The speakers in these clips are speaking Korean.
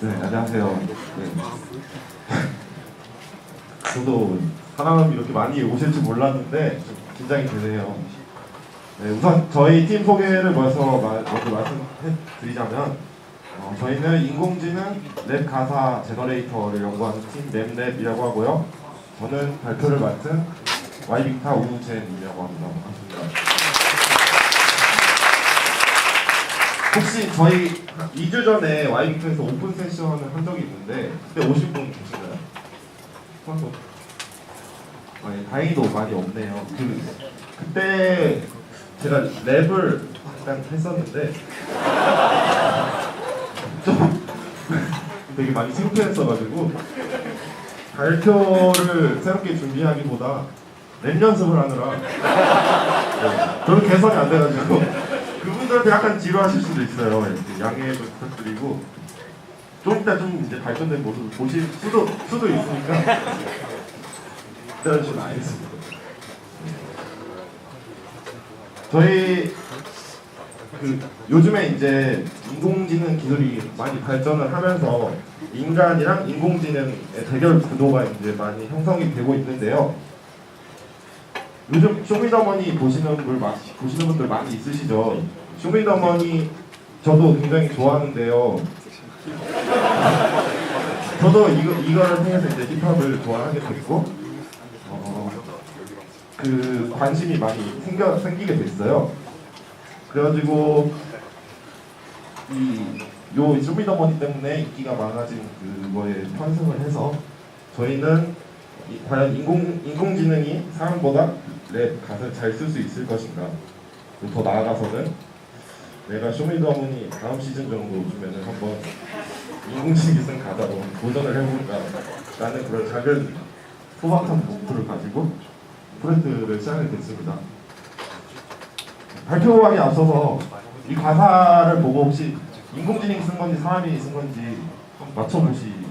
네, 안녕하세요. 네. 저도 사람이 이렇게 많이 오실 줄 몰랐는데 좀 긴장이 되네요. 네, 우선 저희 팀 소개를 먼저 말씀드리자면 저희는 인공지능 랩 가사 제너레이터를 연구하는 팀 랩랩이라고 하고요. 저는 발표를 맡은 와이빅타 우젠이라고 합니다. 반갑습니다. 혹시 저희 2주 전에 와이빅타에서 오픈 세션을 한 적이 있는데 그때 오신 분 계신가요? 아니, 다행히도 많이 없네요. 그때 제가 랩을 잠깐 했었는데 좀 되게 많이 창피했어가지고 발표를 새롭게 준비하기보다 랩 연습을 하느라 별로 개선이 안 돼가지고 그분들한테 약간 지루하실 수도 있어요. 이렇게 양해 좀 부탁드리고 좀 이따 좀 이제 발전된 모습을 보실 수도 있으니까 기다려주시면 알겠습니다. 저희 요즘에 이제 인공지능 기술이 많이 발전을 하면서 인간이랑 인공지능의 대결 구도가 이제 많이 형성이 되고 있는데요. 요즘 쇼미더머니 보시는 분들 많이 있으시죠? 쇼미더머니 저도 굉장히 좋아하는데요. 저도 이거를 통해서 이제 힙합을 좋아하게 됐고, 그 관심이 많이 생기게 됐어요. 그래가지고 요 쇼미더머니 때문에 인기가 많아진 그거에 편승을 해서 저희는 과연 인공지능이 사람보다 랩 가사를 잘 쓸 수 있을 것인가, 더 나아가서는 내가 쇼미더머니 다음 시즌 정도쯤에는 한번 인공지능이 쓴 가사로 도전을 해볼까 라는 그런 작은 소박한 목표를 가지고 프로젝트를 시작하게 됐습니다. 발표하기 앞서서 이 가사를 보고 혹시 인공지능이 쓴 건지 사람이 쓴 건지 맞춰보시겠어요?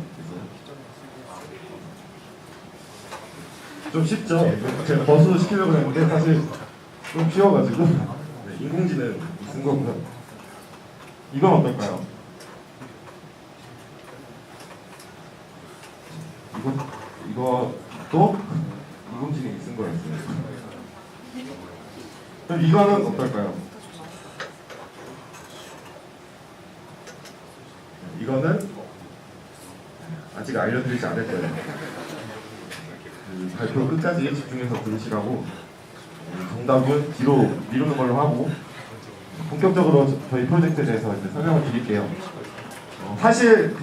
좀 쉽죠? 제가 버스 시키려고 했는데 사실 좀 쉬워가지고 네, 인공지능이 쓴 거고요. 이건 어떨까요? 이것도 인공지능이 쓴 거였어요. 그럼 이거는 어떨까요? 이거는 아직 알려드리지 않을 거예요. 발표 끝까지 집중해서 들으시라고 정답은 뒤로 미루는 걸로 하고 본격적으로 저희 프로젝트에 대해서 이제 설명을 드릴게요. 사실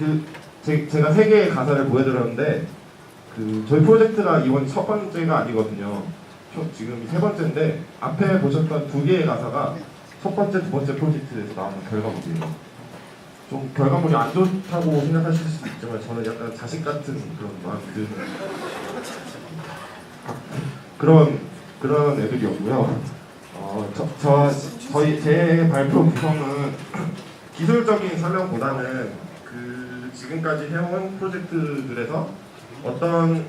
제가 세 개의 가사를 보여드렸는데 저희 프로젝트가 이번 첫 번째가 아니거든요. 지금 세 번째인데 앞에 보셨던 두 개의 가사가 첫 번째, 두 번째 프로젝트에서 나오는 결과물이에요. 좀 결과물이 안 좋다고 생각하실 수도 있지만 저는 약간 자식 같은 그런 마음 그런 애들이었고요. 제 발표 구성은 기술적인 설명보다는 지금까지 해온 프로젝트들에서 어떤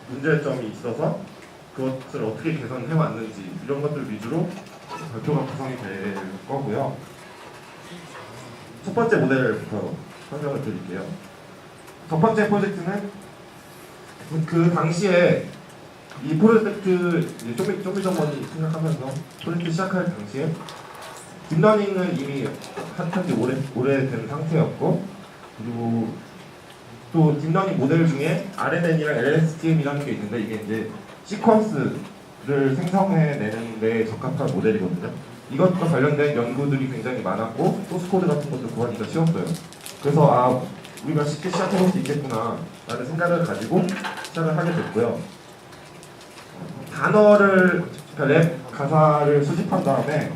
문제점이 있어서 그것을 어떻게 개선해 왔는지 이런 것들 위주로 발표가 구성이 될 거고요. 첫 번째 모델부터 설명을 드릴게요. 첫 번째 프로젝트는 그 당시에 이 프로젝트 쇼미더머니 생각하면서 프로젝트 시작할 당시에 딥러닝은 이미 한 지 오래된 상태였고, 그리고 또 딥러닝 모델 중에 RNN이랑 LSTM이라는 게 있는데 이게 이제 시퀀스를 생성해내는 데 적합한 모델이거든요. 이것과 관련된 연구들이 굉장히 많았고 소스 코드 같은 것도 구하기가 쉬웠어요. 그래서 우리가 쉽게 시작해볼 수 있겠구나 라는 생각을 가지고 시작을 하게 됐고요. 랩 가사를 수집한 다음에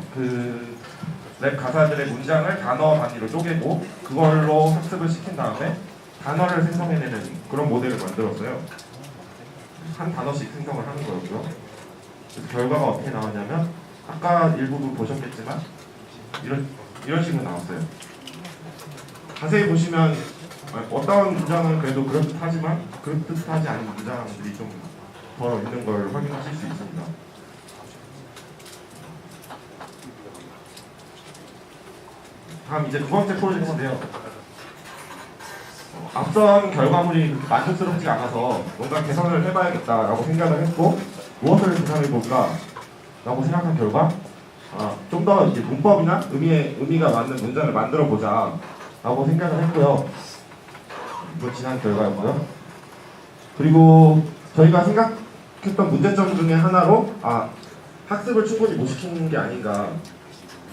랩 가사들의 문장을 단어 단위로 쪼개고 그걸로 학습을 시킨 다음에 단어를 생성해내는 그런 모델을 만들었어요. 한 단어씩 생성을 하는 거였고요. 그래서 결과가 어떻게 나왔냐면 아까 일부분 보셨겠지만 이런 식으로 나왔어요. 자세히 보시면 어떤 문장은 그래도 그럴듯하지만 그럴듯하지 않은 문장들이 좀 더 있는 걸 확인하실 수 있습니다. 다음 이제 두 번째 프로젝트인데요. 앞선 결과물이 그렇게 만족스럽지 않아서 뭔가 개선을 해봐야겠다라고 생각을 했고 무엇을 개선해볼까라고 생각한 결과 좀 더 이제 문법이나 의미가 맞는 문장을 만들어 보자라고 생각을 했고요. 이거 지난 결과였고요. 그리고 저희가 생각했던 문제점 중에 하나로 학습을 충분히 못 시키는 게 아닌가.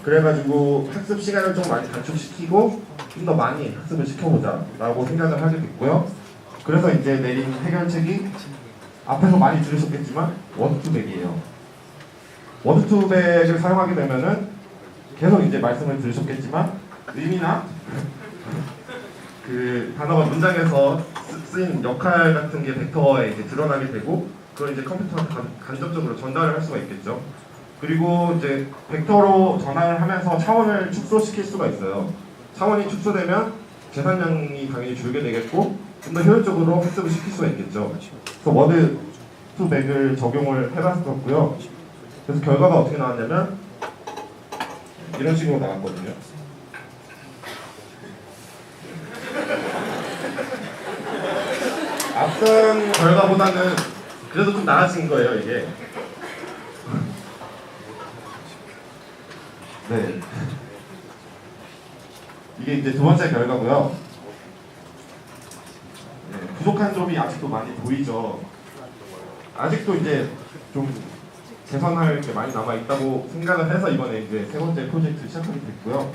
그래가지고 학습 시간을 좀 많이 단축시키고 좀 더 많이 학습을 시켜보자라고 생각을 하게 됐고요. 그래서 이제 내린 해결책이 앞에서 많이 들으셨겠지만 워드2백이에요. 워드2백을 사용하게 되면은 계속 이제 말씀을 들으셨겠지만 의미나 그 단어가 문장에서 쓰인 역할 같은 게 벡터에 이제 드러나게 되고 그걸 이제 컴퓨터한테 간접적으로 전달을 할 수가 있겠죠. 그리고 이제 벡터로 전환을 하면서 차원을 축소시킬 수가 있어요. 차원이 축소되면 계산량이 당연히 줄게 되겠고 좀 더 효율적으로 학습을 시킬 수가 있겠죠. 그래서 워드 투 백을 적용을 해봤었고요. 그래서 결과가 어떻게 나왔냐면 이런 식으로 나왔거든요. 앞선 결과보다는 그래도 좀 나아진 거예요, 이게. 네. 이게 이제 두 번째 결과고요. 네, 부족한 점이 아직도 많이 보이죠. 아직도 이제 좀 개선할 게 많이 남아 있다고 생각을 해서 이번에 이제 세 번째 프로젝트 시작하게 됐고요.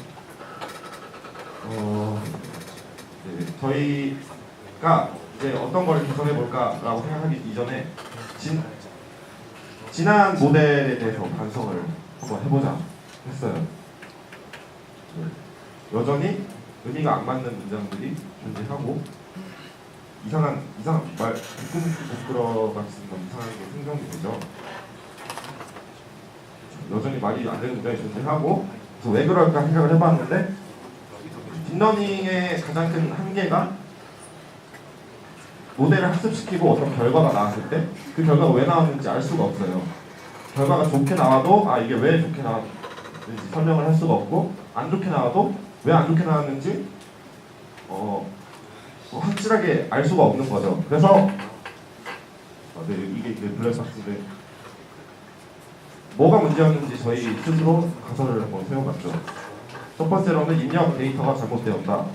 네, 저희가 이제 어떤 걸 개선해 볼까라고 생각하기 이전에 지난 모델에 대해서 반성을 한번 해보자 했어요. 네. 여전히 의미가 안 맞는 문장들이 존재하고 이상한 말 부끄러 같은 이상한 게 생성이 되죠. 여전히 말이 안 되는 문장이 존재하고 그래서 왜 그럴까 생각을 해봤는데 딥러닝의 가장 큰 한계가 모델을 학습시키고 어떤 결과가 나왔을 때 그 결과가 왜 나왔는지 알 수가 없어요. 결과가 좋게 나와도 이게 왜 좋게 나왔는지 설명을 할 수가 없고 안 좋게 나와도 왜 안 좋게 나왔는지 확실하게 알 수가 없는 거죠. 그래서 네, 이게 블랙박스인데 뭐가 문제였는지 저희 스스로 가설을 한번 세워봤죠. 첫 번째로는 입력 데이터가 잘못되었다.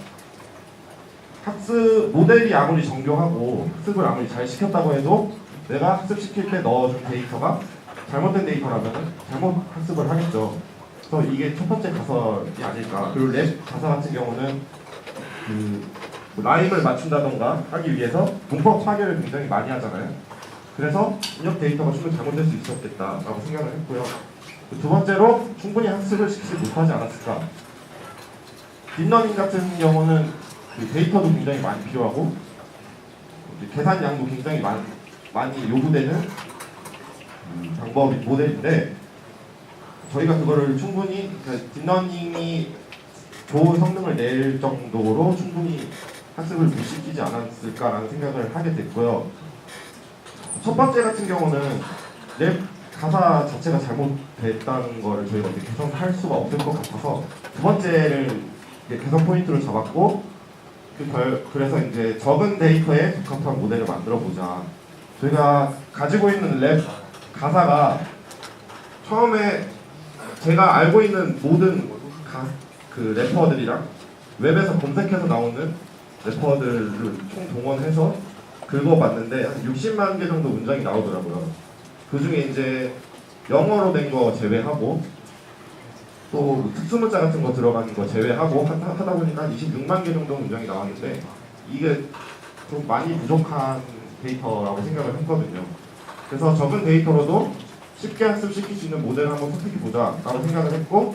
학습 모델이 아무리 정교하고 학습을 아무리 잘 시켰다고 해도 내가 학습시킬 때 넣어준 데이터가 잘못된 데이터라면 잘못 학습을 하겠죠. 그래서 이게 첫 번째 가설이 아닐까. 그리고 랩 가사 같은 경우는 라임을 맞춘다던가 하기 위해서 문법 파괴를 굉장히 많이 하잖아요. 그래서 입력 데이터가 충분히 잘못될 수 있었겠다라고 생각을 했고요. 두 번째로 충분히 학습을 시키지 못하지 않았을까. 딥러닝 같은 경우는 데이터도 굉장히 많이 필요하고 계산량도 굉장히 많이 요구되는 방법이 모델인데 저희가 그거를 충분히 딥러닝이 좋은 성능을 낼 정도로 충분히 학습을 못 시키지 않았을까라는 생각을 하게 됐고요. 첫 번째 같은 경우는 랩 가사 자체가 잘못됐다는 거를 저희가 이제 개선할 수가 없을 것 같아서 두 번째를 개선 포인트로 잡았고 그래서 이제 적은 데이터에 적합한 모델을 만들어 보자. 저희가 가지고 있는 랩 가사가 처음에 제가 알고 있는 모든 그 래퍼들이랑 웹에서 검색해서 나오는 래퍼들을 총 동원해서 긁어봤는데 한 60만 개 정도 문장이 나오더라고요. 그 중에 이제 영어로 된 거 제외하고 또 특수문자 같은 거 들어가는 거 제외하고 하다 보니까 26만 개 정도 문장이 나왔는데 이게 좀 많이 부족한 데이터라고 생각을 했거든요. 그래서 적은 데이터로도 쉽게 학습시킬 수 있는 모델을 한번 선택해보자 라고 생각을 했고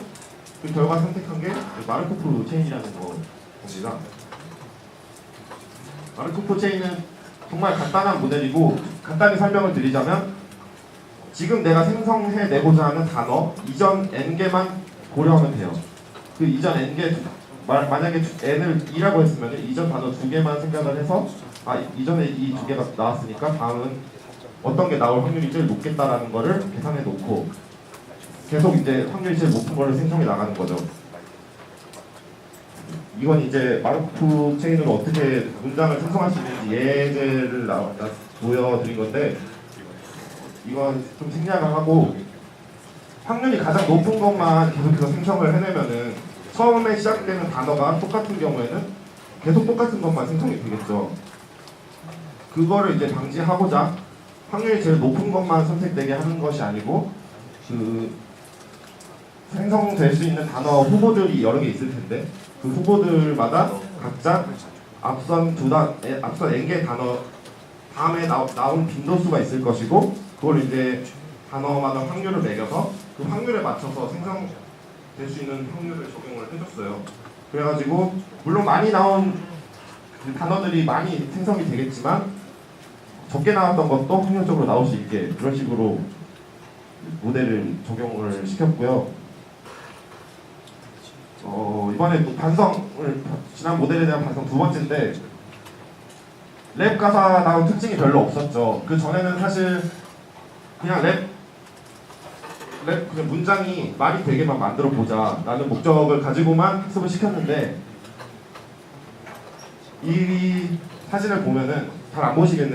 그 결과 선택한 게 마르코프 체인이라는 겁니다. 마르코프 체인은 정말 간단한 모델이고 간단히 설명을 드리자면 지금 내가 생성해내고자 하는 단어 이전 n개만 고려하면 돼요. 그 이전 n개 만약에 n을 2라고 했으면 이전 단어 2개만 생각을 해서 이전에 이 2개가 나왔으니까 다음은 어떤 게 나올 확률이 제일 높겠다라는 거를 계산해 놓고 계속 이제 확률이 제일 높은 거를 생성해 나가는 거죠. 이건 이제 마르코프 체인으로 어떻게 문장을 생성할 수 있는지 예제를 보여드린 건데, 이건 좀 생략을 하고 확률이 가장 높은 것만 계속해서 생성을 해내면은 처음에 시작되는 단어가 똑같은 경우에는 계속 똑같은 것만 생성이 되겠죠. 그거를 이제 방지하고자 확률이 제일 높은 것만 선택되게 하는 것이 아니고, 그 생성될 수 있는 단어 후보들이 여러 개 있을 텐데 그 후보들마다 각자 앞선 n개 단어 다음에 나온 빈도수가 있을 것이고, 그걸 이제 단어마다 확률을 매겨서 그 확률에 맞춰서 생성될 수 있는 확률을 적용을 해줬어요. 그래가지고 물론 많이 나온 그 단어들이 많이 생성이 되겠지만 적게 나왔던 것도 확률적으로 나올 수 있게 그런 식으로 모델을 적용을 시켰고요. 이번에 또 반성을, 지난 모델에 대한 반성 두 번째인데, 랩 가사 나온 특징이 별로 없었죠. 그 전에는 사실 그냥 그냥 문장이 말이 되게만 만들어 보자 라는 목적을 가지고만 학습을 시켰는데, 이 사진을 보면은 잘 안 보실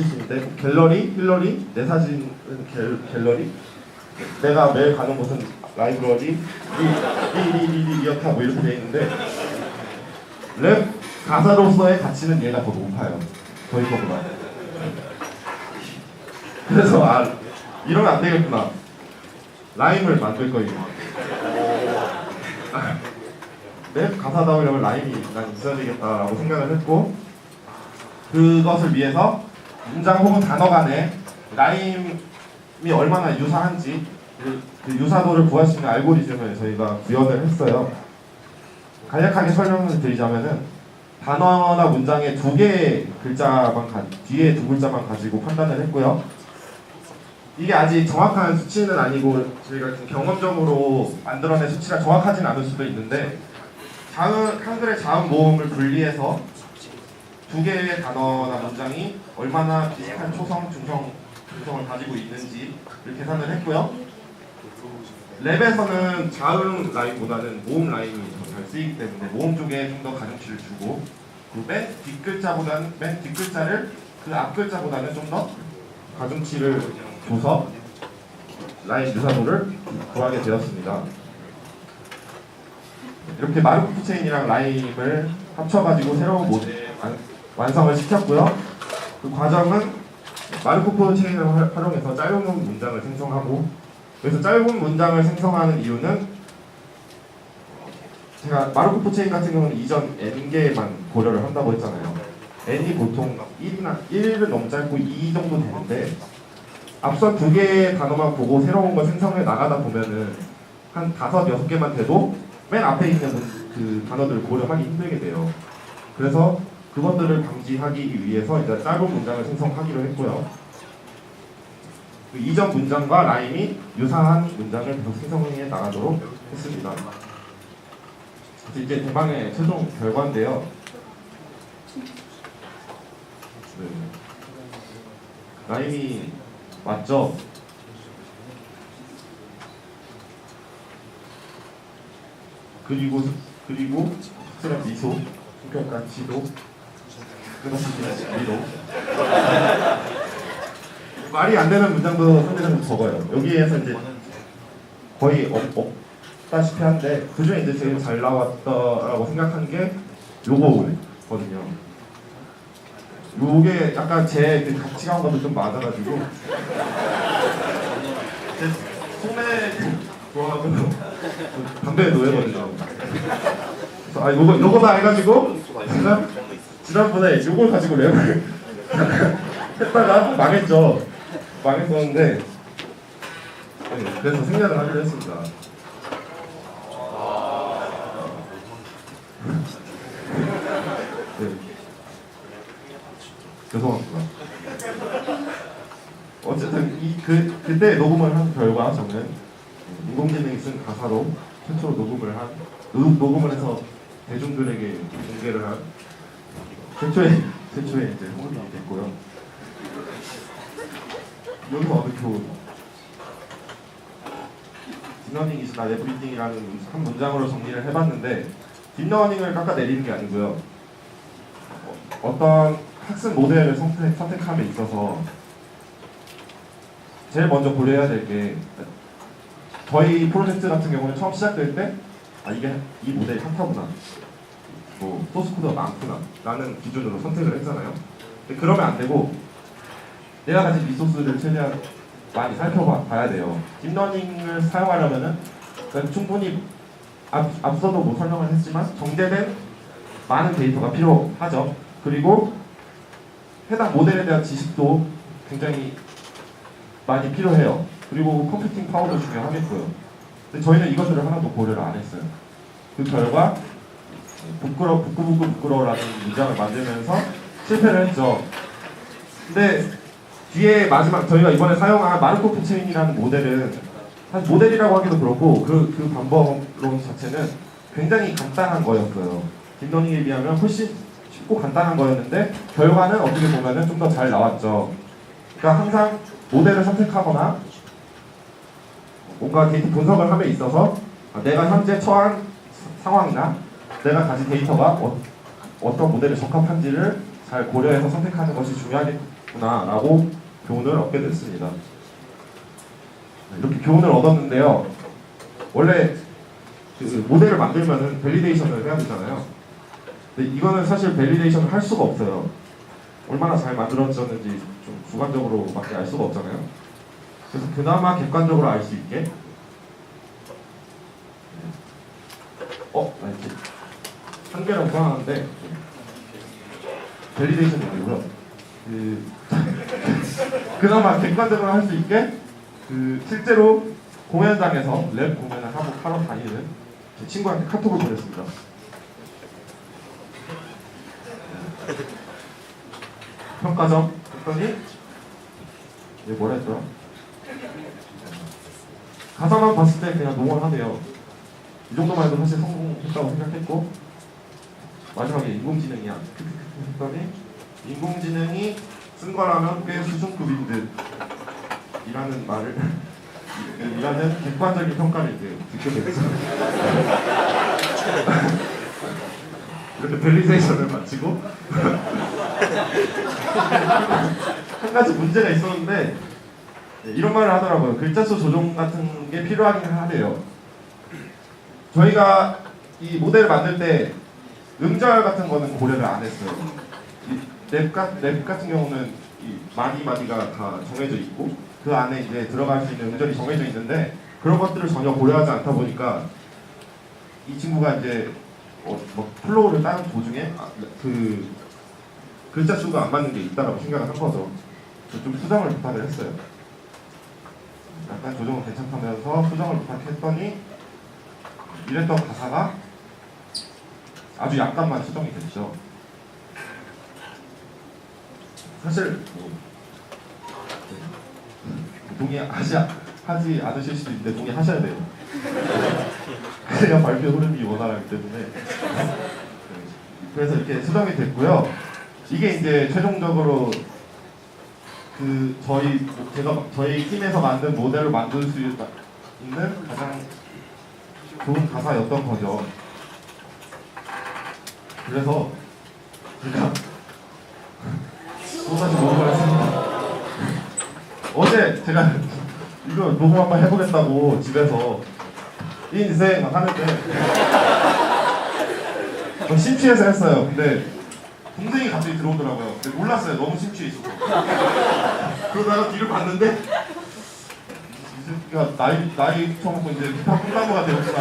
수 있는데, 갤러리, 힐러리, 내 사진은 갤러리, 내가 매일 가는 곳은 라이브러리, 리어카 뭐 이렇게 돼 있는데, 랩 가사로서의 가치는 얘가 더 높아요. 저희 거보다. 그래서 이러면 안 되겠구나. 라임을 만들 거예요. 랩 가사 나오려면 라임이 난 있어야 되겠다라고 생각을 했고, 그것을 위해서 문장 혹은 단어 간에 라임이 얼마나 유사한지 그 유사도를 구할 수 있는 알고리즘을 저희가 구현을 했어요. 간략하게 설명을 드리자면은, 단어나 문장에 두 개의 글자만 뒤에 두 글자만 가지고 판단을 했고요. 이게 아직 정확한 수치는 아니고 저희가 경험적으로 만들어낸 수치가 정확하진 않을 수도 있는데, 한글의 자음 모음을 분리해서 두 개의 단어나 문장이 얼마나 비슷한 초성, 중성을 가지고 있는지를 계산을 했고요. 랩에서는 자음 라인보다는 모음 라인이 더 잘 쓰이기 때문에 모음 쪽에 좀 더 가중치를 주고, 그 맨 뒷글자를 그 앞 글자보다는 좀 더 가중치를 줘서 라인 유사도를 구하게 되었습니다. 이렇게 마르코프 체인이랑 라임을 합쳐가지고 새로운 모델 완성을 시켰고요. 그 과정은 마르코프 체인을 활용해서 짧은 문장을 생성하고, 그래서 짧은 문장을 생성하는 이유는, 제가 마르코프 체인 같은 경우는 이전 n개만 고려를 한다고 했잖아요. n이 보통 1은 너무 짧고 2 정도 되는데, 앞선 두 개의 단어만 보고 새로운 걸 생성해 나가다 보면은 한 5, 6개만 돼도 맨 앞에 있는 그 단어들을 고려하기 힘들게 돼요. 그래서 그것들을 방지하기 위해서 이제 짧은 문장을 생성하기로 했고요. 그 이전 문장과 라임이 유사한 문장을 계속 생성해 나가도록 했습니다. 이제 대망의 최종 결과인데요. 네. 라임이 맞죠? 그리고 특별한 미소, 성격한 지도, 끝없이 미로. 말이 안 되는 문장도 상대적으로 적어요. 여기에서 이제 거의 없다시피 한데, 그 중에 이제 제일 잘 나왔다라고 생각한 게 요거거든요. 요게 약간 제 그 가치관과도 좀 맞아가지고, 제 소매 좋아하고 담배 노예거든요. 그래서 요거다 해가지고 지난번에 요걸 가지고 랩을 했다가 망했었는데, 네, 그래서 생략을 하기로 했습니다. 네. 죄송합니다. 어쨌든 그때 녹음을 한 결과 저는 인공지능이 쓴 가사로 최초로 녹음을 해서 대중들에게 공개를 한 최초의 이제 홍보이 됐고요. 여기서 어느 교훈? 디너닝 이즈 나 에브리띵이라는 한 문장으로 정리를 해봤는데, 딥러닝을 깎아내리는 게 아니고요. 어떤 학습 모델을 선택함에 있어서 제일 먼저 고려해야 될 게 저희 프로젝트 같은 경우는 처음 시작될 때 이게 이 모델이 한타구나, 뭐 소스 코드가 많구나 라는 기준으로 선택을 했잖아요. 근데 그러면 안 되고 내가 가진 리소스를 최대한 많이 살펴봐야 돼요. 딥러닝을 사용하려면은 충분히 앞서도 뭐 설명을 했지만 정제된 많은 데이터가 필요하죠. 그리고 해당 모델에 대한 지식도 굉장히 많이 필요해요. 그리고 컴퓨팅 파워도 중요하겠고요. 근데 저희는 이것들을 하나도 고려를 안 했어요. 그 결과 부끄러워라는 문장을 만들면서 실패를 했죠. 근데 뒤에 마지막 저희가 이번에 사용한 마르코프 체인이라는 모델은 사실 모델이라고 하기도 그렇고 그 방법론 자체는 굉장히 간단한 거였어요. 딥러닝에 비하면 훨씬 쉽고 간단한 거였는데 결과는 어떻게 보면은 좀 더 잘 나왔죠. 그러니까 항상 모델을 선택하거나 뭔가 데이터 분석을 함에 있어서 내가 현재 처한 상황이나 내가 가진 데이터가 어떤 모델에 적합한지를 잘 고려해서 선택하는 것이 중요하겠구나라고 교훈을 얻게 됐습니다. 이렇게 교훈을 얻었는데요. 원래 그 모델을 만들면은 밸리데이션을 해야 되잖아요. 근데 이거는 사실 밸리데이션을 할 수가 없어요. 얼마나 잘 만들어졌는지 좀 주관적으로밖에 알 수가 없잖아요. 그래서 그나마 객관적으로 알 수 있게 이렇게 한 개를 구하는데 밸리데이션이 아니고요. 그나마 객관적으로 할 수 있게 실제로 공연장에서 랩 공연을 하러 다니는 제 친구한테 카톡을 보냈습니다. 평가점 했더니 뭐라 했더라? 가사만 봤을 때 그냥 농원하네요. 이 정도만 해도 사실 성공했다고 생각했고 마지막에 인공지능이야 했더니 인공지능이 쓴 거라면 꽤 수준급인 듯 이라는 말을 이라는 객관적인 평가를 이제 듣게 됐어요. 이렇게 밸리데이션을 마치고 한 가지 문제가 있었는데 이런 말을 하더라고요. 글자수 조정 같은 게 필요하긴 하대요. 저희가 이 모델을 만들 때 음절 같은 거는 고려를 안 했어요. 랩 같은 경우는 이 마디가 다 정해져 있고 그 안에 이제 들어갈 수 있는 음절이 정해져 있는데 그런 것들을 전혀 고려하지 않다 보니까 이 친구가 이제 뭐 플로우를 따는 도중에 그 글자 수가 안 맞는 게 있다라고 생각을 한 거죠. 좀 수정을 부탁을 했어요. 약간 조정은 괜찮다면서 수정을 부탁했더니 이랬던 가사가 아주 약간만 수정이 됐죠. 사실 동의하지 않으실 수도 있는데 동의하셔야 돼요. 그래야 발표 흐름이 원활하기 때문에. 그래서 이렇게 수정이 됐고요. 이게 이제 최종적으로 저희 팀에서 만든 모델을 만들 수 있는 가장 좋은 가사였던 거죠. 그래서 제가 또다시 녹음을 했습니다. 어제 제가 이거 녹음 한번 해보겠다고 집에서 인생 하는데 심취해서 했어요. 근데 동생이 갑자기 들어오더라고요. 근데 몰랐어요. 너무 심취해 있어서. 그러다가 뒤를 봤는데 이 새끼가 나이 처먹고 이제 기타 꿈나무가 되었구나.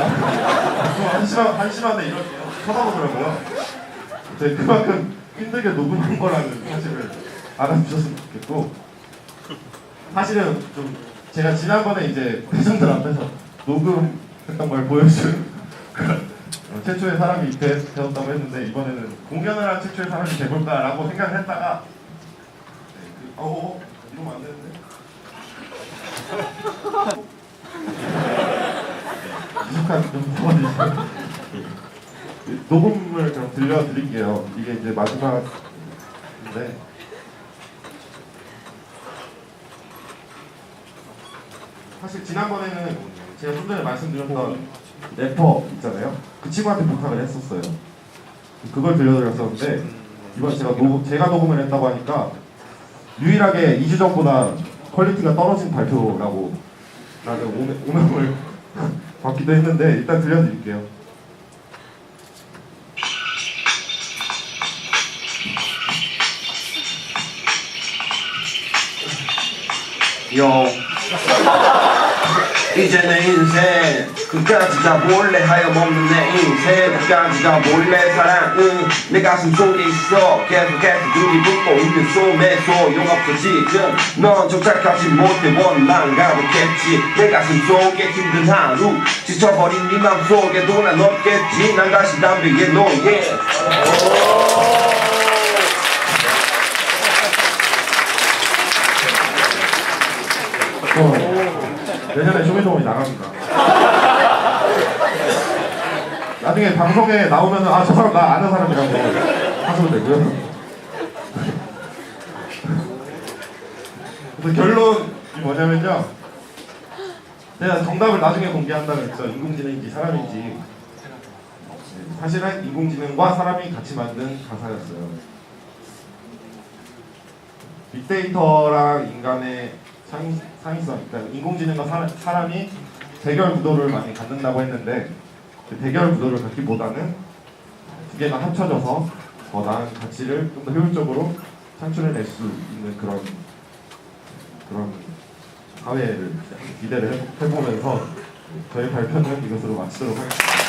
한심하네 이렇게 쳐다보더라고요. 그만큼 힘들게 녹음한 거라는 사실을 알아주셨으면 좋겠고, 사실은 좀 제가 지난번에 이제 회장들 앞에서 녹음했던 걸 보여준 최초의 사람이 되었다고 했는데 이번에는 공연을 한 최초의 사람이 돼볼까라고 생각을 했다가 이러면 안 되는데 미숙한 좀 도와주시면 녹음을 좀 들려드릴게요. 이게 이제 마지막인데 사실 지난번에는 제가 좀 전에 말씀드렸던 래퍼 있잖아요. 그 친구한테 부탁을 했었어요. 그걸 들려드렸었는데 이번 제가 녹음을 했다고 하니까 유일하게 2주 전보다 퀄리티가 떨어진 발표라고 라는 오명을 받기도 했는데 일단 들려드릴게요. 요 이제 내 인생 끝까지 다 몰래 하염없는 내 인생 끝까지 다 몰래 사랑은 내 가슴 속에 있어 계속해서 눈이 붓고 있는 소매 소용없어 지금 넌 정착하지 못해 원망가득했지 내 가슴 속에 힘든 하루 지쳐버린 네 맘속에도 난 없겠지 난 다시 담배에 노예 내년에 쇼미더머니 나갑니다. 나중에 방송에 나오면은 아 저 사람 나 아는 사람이라고 하셔도 되고요. 그래서 결론이 뭐냐면요. 제가 정답을 나중에 공개한다고 했죠. 인공지능인지 사람인지. 사실은 인공지능과 사람이 같이 만든 가사였어요. 빅데이터랑 인간의 상위성, 그러니까 인공지능과 사람이 대결 구도를 많이 갖는다고 했는데 그 대결 구도를 갖기보다는 두 개가 합쳐져서 더 나은 가치를 좀 더 효율적으로 창출해낼 수 있는 그런 사회를 기대를 해보면서 저희 발표는 이것으로 마치도록 하겠습니다.